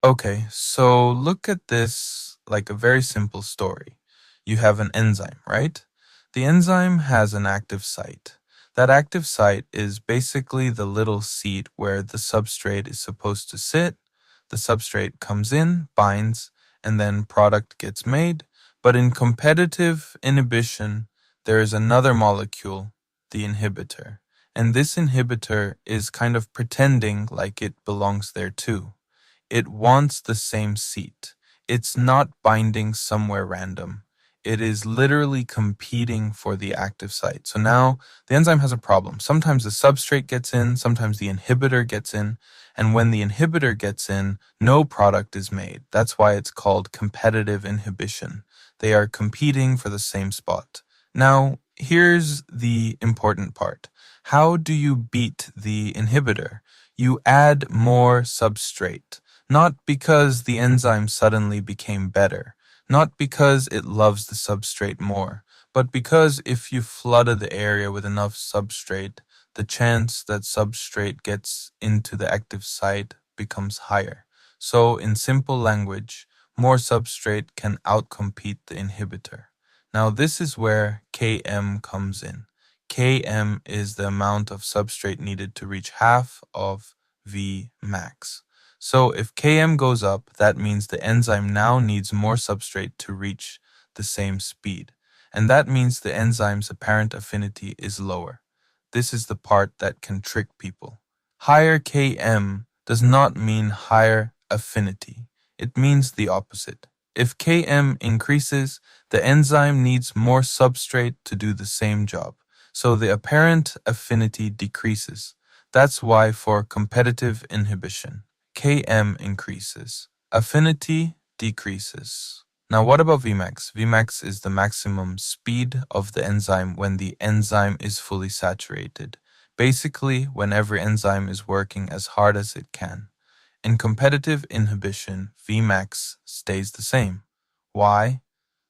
Okay, so look at this like a very simple story. You have an enzyme, right? The enzyme has an active site. That active site is basically the little seat where the substrate is supposed to sit. The substrate comes in, binds, and then product gets made. But in competitive inhibition, there is another molecule, the inhibitor. And this inhibitor is kind of pretending like it belongs there too. It wants the same seat. It's not binding somewhere random. It is literally competing for the active site. So now the enzyme has a problem. Sometimes the substrate gets in, sometimes the inhibitor gets in, and when the inhibitor gets in, no product is made. That's why it's called competitive inhibition. They are competing for the same spot. Now, here's the important part. How do you beat the inhibitor? You add more substrate. Not because the enzyme suddenly became better, not because it loves the substrate more, but because if you flooded the area with enough substrate, the chance that substrate gets into the active site becomes higher. So, in simple language, more substrate can outcompete the inhibitor. Now, this is where Km comes in. Km is the amount of substrate needed to reach half of Vmax. So if Km goes up, that means the enzyme now needs more substrate to reach the same speed. And that means the enzyme's apparent affinity is lower. This is the part that can trick people. Higher Km does not mean higher affinity. It means the opposite. If Km increases, the enzyme needs more substrate to do the same job. So the apparent affinity decreases. That's why for competitive inhibition, Km increases. Affinity decreases. Now what about Vmax? Vmax is the maximum speed of the enzyme when the enzyme is fully saturated. Basically, when every enzyme is working as hard as it can. In competitive inhibition, Vmax stays the same. Why?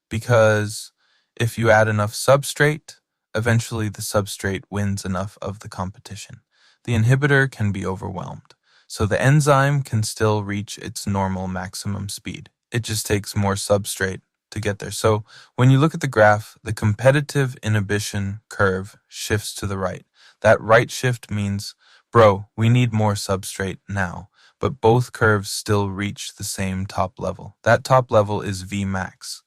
Because if you add enough substrate, eventually the substrate wins enough of the competition. The inhibitor can be overwhelmed. So the enzyme can still reach its normal maximum speed. It just takes more substrate to get there. So when you look at the graph, the competitive inhibition curve shifts to the right. That right shift means, bro, we need more substrate now. But both curves still reach the same top level. That top level is Vmax.